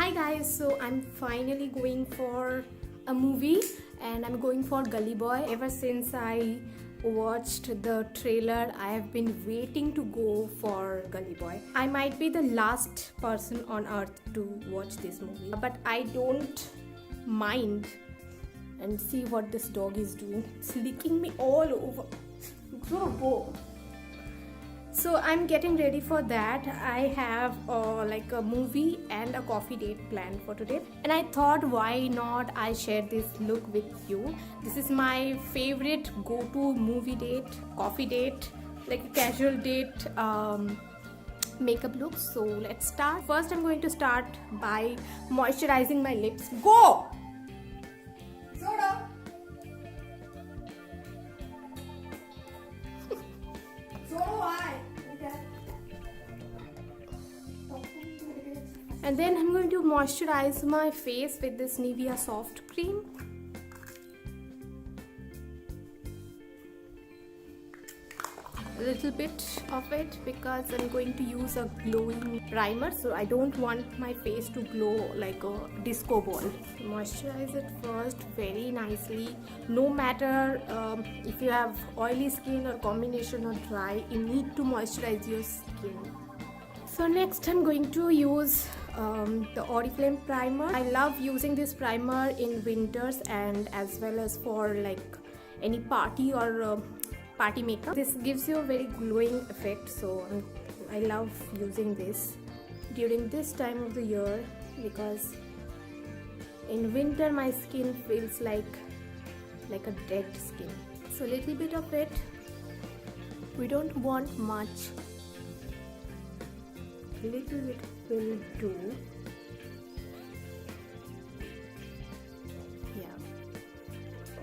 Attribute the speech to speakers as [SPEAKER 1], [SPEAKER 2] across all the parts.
[SPEAKER 1] Hi guys, so I'm finally going for a movie and I'm going for Gully Boy. Ever since I watched the trailer, I have been waiting to go for Gully Boy. I might be the last person on earth to watch this movie, but I don't mind. And see what this dog is doing. It's licking me all over. Go. So I'm getting ready for that. I have like a movie and a coffee date planned for today, and I thought why not I share this look with you. This is my favorite go-to movie date, coffee date, like a casual date makeup look. So let's start. First I'm going to start by moisturizing my lips. Go! Soda! And then I'm going to moisturize my face with this Nivea soft cream. A little bit of it because I'm going to use a glowing primer, so I don't want my face to glow like a disco ball. Moisturize it first very nicely. No matter if you have oily skin or combination or dry, you need to moisturize your skin. So next I'm going to use the Oriflame primer. I love using this primer in winters and as well as for like any party or party makeup. This gives you a very glowing effect, so I love using this during this time of the year because in winter my skin feels like a dead skin. So a little bit of it. We don't want much. A little bit will do. Yeah,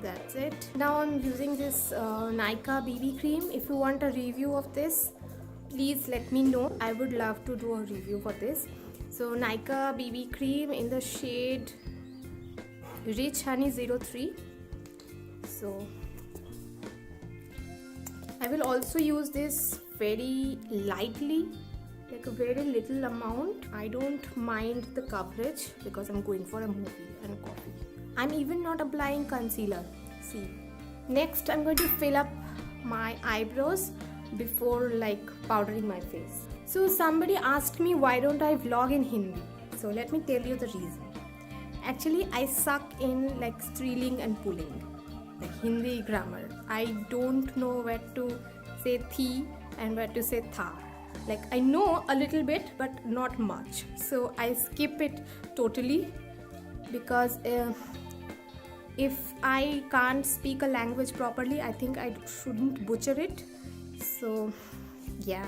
[SPEAKER 1] that's it. Now I'm using this Nykaa BB cream. If you want a review of this, please let me know. I would love to do a review for this. So Nykaa BB cream in the shade Rich Honey 03. So I will also use this very lightly, like a very little amount. I don't mind the coverage because I'm going for a movie and coffee. I'm even not applying concealer. See. Next I'm going to fill up my eyebrows before like powdering my face. So somebody asked me why don't I vlog in Hindi. So let me tell you the reason. Actually I suck in like striling and pulling, like Hindi grammar. I don't know where to say thi and where to say tha. Like I know a little bit but not much, so I skip it totally because if I can't speak a language properly, I think I shouldn't butcher it. So yeah,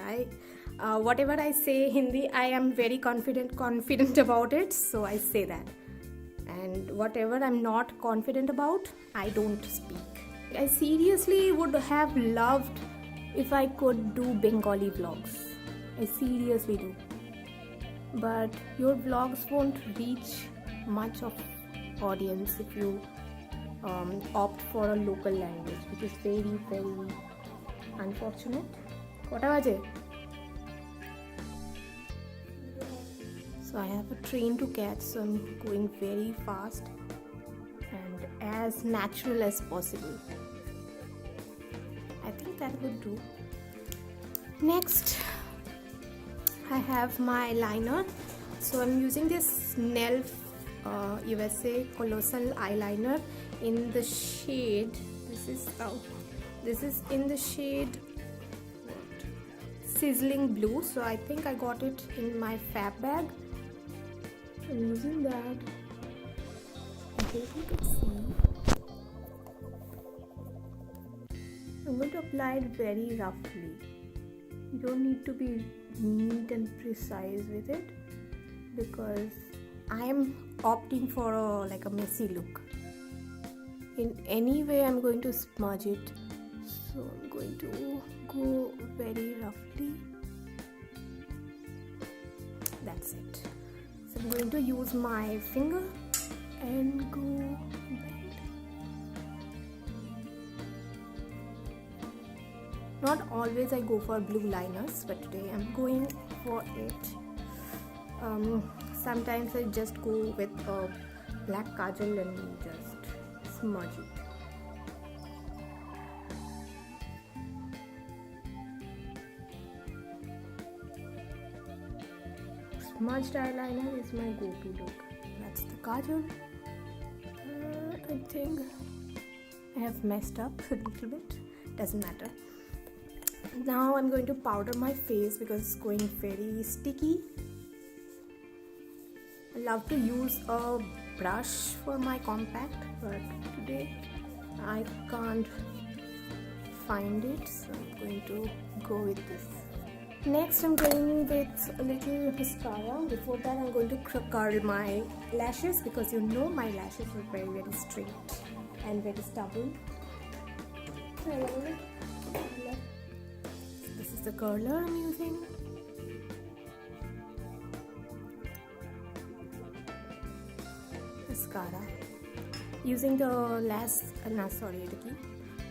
[SPEAKER 1] whatever I say Hindi, I am very confident about it, so I say that. And whatever I'm not confident about, I don't speak. I seriously would have loved if I could do Bengali vlogs. I seriously do, but your vlogs won't reach much of audience if you opt for a local language, which is very unfortunate. So I have a train to catch, so I'm going very fast and as natural as possible. I think that would do. Next I have my liner, so I'm using this NELF USA Colossal eyeliner in the shade, this is in the shade Sizzling Blue. So I think I got it in my fab bag. I'm using that. I hope you can see. I'm going to apply it very roughly. You don't need to be neat and precise with it because I am opting for like a messy look. In any way I'm going to smudge it, so I'm going to go very roughly. That's it. So I'm going to use my finger and go bend. Not always I go for blue liners, but today I'm going for it. sometimes I just go with a black kajal and just smudge it. Smudged eyeliner is my go-to look. That's the kajal. I think I have messed up a little bit. Doesn't matter. Now I'm going to powder my face because it's going very sticky. I love to use a brush for my compact, but today I can't find it, so I'm going to go with this. Next I'm going with a little mascara. Before that I'm going to curl my lashes because you know my lashes are very straight and very stubborn. This is the curler I'm using. Mascara. Using the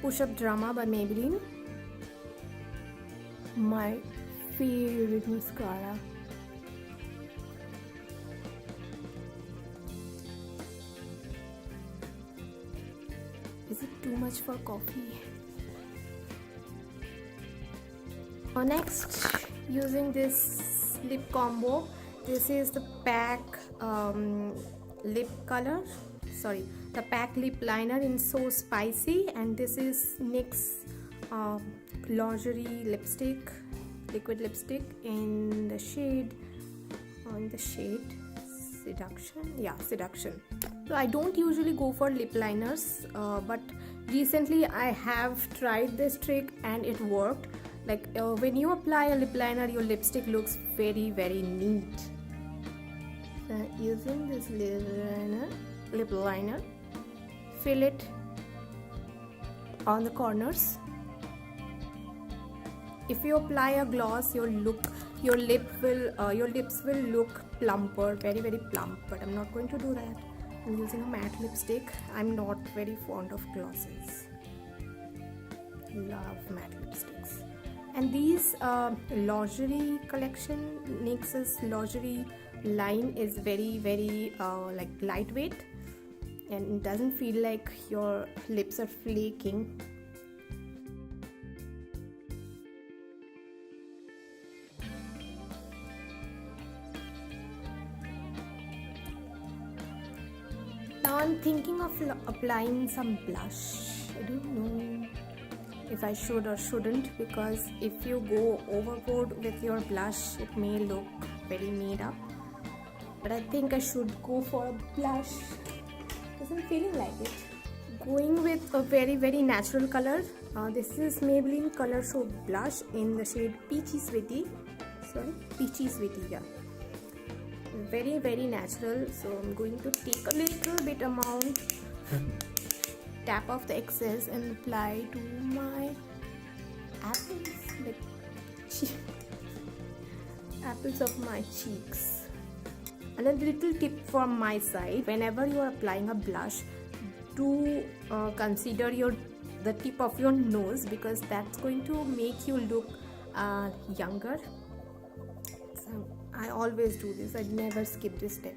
[SPEAKER 1] Push Up Drama by Maybelline. My favorite mascara. Is it too much for coffee? Next, using this lip combo. This is the PAC the PAC lip liner in So Spicy, and this is NYX lingerie lipstick, liquid lipstick in the shade Seduction. So I don't usually go for lip liners, but recently I have tried this trick and it worked. Like when you apply a lip liner, your lipstick looks very neat. So using this lip liner, fill it on the corners. If you apply a gloss, your lips will look plumper, very plump. But I'm not going to do that. I'm using a matte lipstick. I'm not very fond of glosses. Love matte lipsticks. And these lingerie collection, NYX's lingerie line is very like lightweight, and it doesn't feel like your lips are flaking. Now I'm thinking of applying some blush. I don't know if I should or shouldn't, because if you go overboard with your blush, it may look very made up. But I think I should go for a blush because I'm feeling like it. Going with a very natural color. This is Maybelline Color Show Blush in the shade Peachy Sweetie. Yeah. Very natural. So I'm going to take a little bit amount, tap off the excess and apply to my apples, like apples of my cheeks. And a little tip from my side: whenever you are applying a blush, do consider the tip of your nose, because that's going to make you look younger. So I always do this. I never skip this step.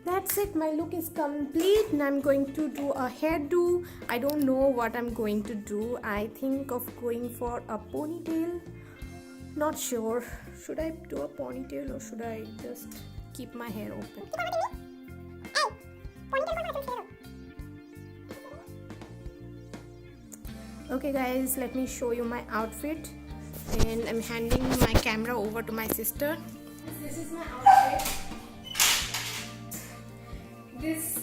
[SPEAKER 1] That's it. My look is complete. Now I'm going to do a hairdo. I don't know what I'm going to do. I think of going for a ponytail. Not sure. Should I do a ponytail or should I just keep my hair open? Okay guys, let me show you my outfit, and I'm handing my camera over to my sister. This is my outfit. This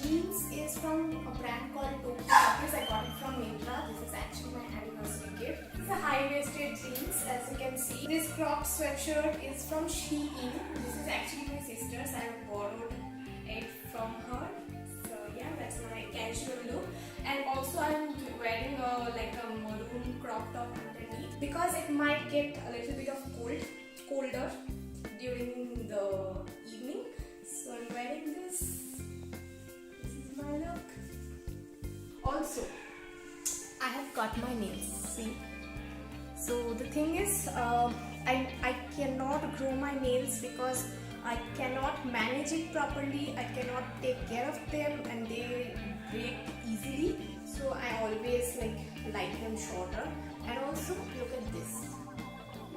[SPEAKER 1] jeans is from a brand called Tokyo. I got it from Myntra. This is actually my anniversary gift. This is a high-waisted jeans, as you can see. This crop sweatshirt is from Shein. This is actually my sister's. I borrowed it from her. So yeah, that's my casual look. And also I'm wearing a maroon crop top underneath because it might get a little bit of colder during the evening. So I'm wearing this. This is my look. Also, I have cut my nails. See. So the thing is, I cannot grow my nails because I cannot manage it properly, I cannot take care of them, and they break easily. So I always like them shorter. And also look at this.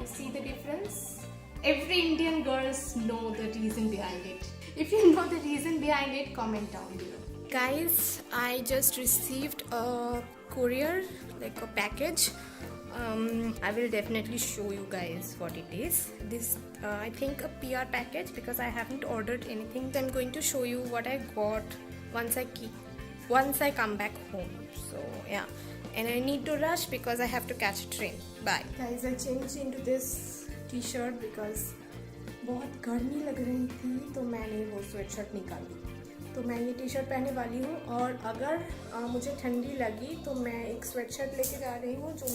[SPEAKER 1] You see the difference? Every Indian girls know the reason behind it. If you know the reason behind it, comment down below. Guys, I just received a courier, like a package. I will definitely show you guys what it is. This I think a PR package, because I haven't ordered anything. I'm going to show you what I got once I come back home. So yeah, and I need to rush because I have to catch a train. Bye guys, I changed into this t-shirt because बहुत गर्मी लग रही थी, तो मैंने वो sweatshirt निकाली. तो मैं ये टी शर्ट पहनने वाली हूँ, और अगर मुझे ठंडी लगी तो मैं एक स्वेट शर्ट लेके जा रही हूँ जो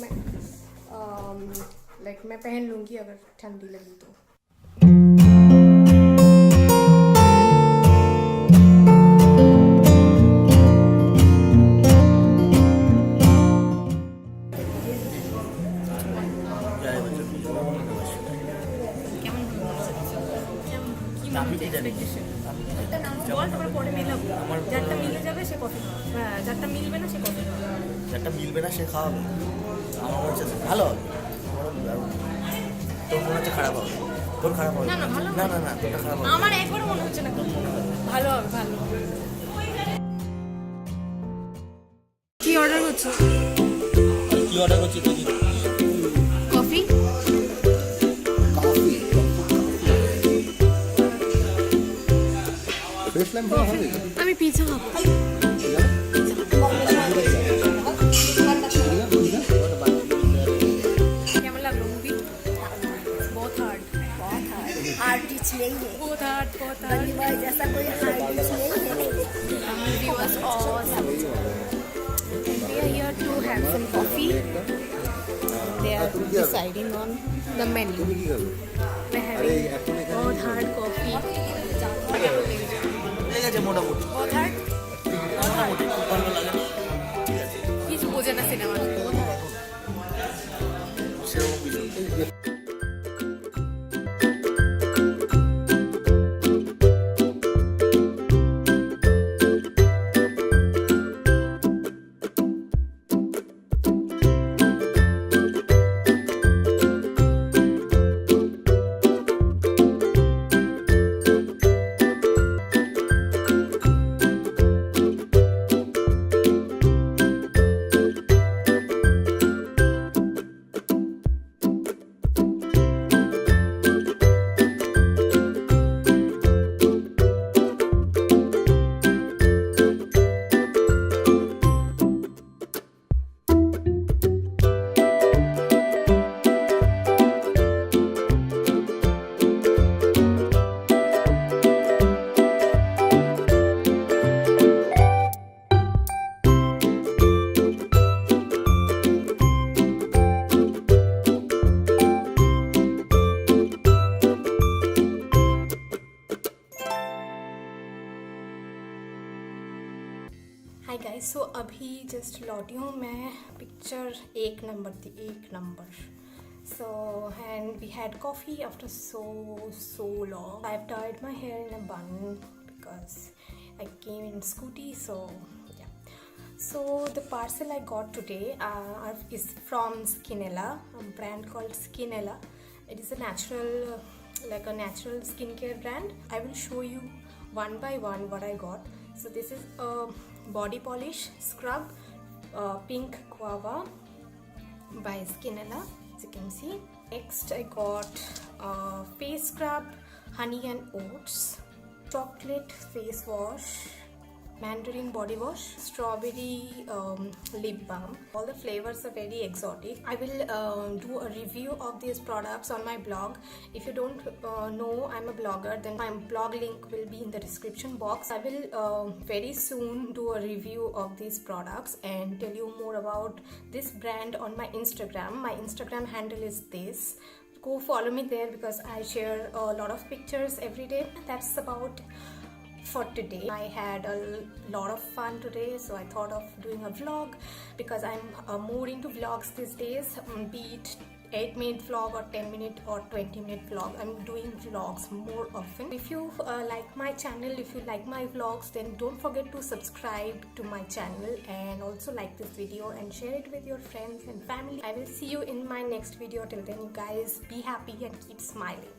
[SPEAKER 1] मैं पहन लूँगी अगर ठंडी लगी तो.
[SPEAKER 2] মিলবে না সে খাওয়াবে, আমার মনে হচ্ছে ভালো হবে, তোর মনে হচ্ছে খারাপ হবে, তোর খারাপ হবে না, না তোরটা খারাপ হবে,
[SPEAKER 1] আমার একবারও মনে হচ্ছে না ভালো হবে. কি অর্ডার করছো? কফি. আমি পিৎজা খাবো. কেমন লাগলো মুভি? बहुत हार्ड
[SPEAKER 3] डिच नहीं है,
[SPEAKER 1] बहुत हार्ड
[SPEAKER 3] गली बॉय जैसा कोई हार्ड डिच नहीं है.
[SPEAKER 1] The movie was awesome. They are here to have some coffee. They are deciding on the menu. We're having बहुत hard coffee.
[SPEAKER 2] মোটামুটি
[SPEAKER 1] बहुत hard. কিছু বোঝে না সিনেমা. हाय गाइस, सो अभी जस्ट लौटी हूँ मैं. पिक्चर एक नंबर थी, एक number. So and we had coffee after so long. I've tied my hair in a bun because I came in scooty. So yeah, so the parcel I got today is from Skinella, a brand called Skinella. It is a natural skincare brand. I will show you one by one what I got. So this is a body polish scrub, pink guava by Skinella, as you can see. Next I got face scrub, honey and oats, chocolate face wash, mandarin body wash, strawberry lip balm. All the flavors are very exotic. I will do a review of these products on my blog. If you don't know I'm a blogger, then my blog link will be in the description box. I will very soon do a review of these products and tell you more about this brand on my Instagram. My Instagram handle is this. Go follow me there because I share a lot of pictures every day. That's about for today. I had a lot of fun today, so I thought of doing a vlog because I'm more into vlogs these days, be it 8-minute vlog or 10-minute or 20-minute vlog. I'm doing vlogs more often. If you like my channel, if you like my vlogs, then don't forget to subscribe to my channel and also like this video and share it with your friends and family. I will see you in my next video. Till then, you guys be happy and keep smiling.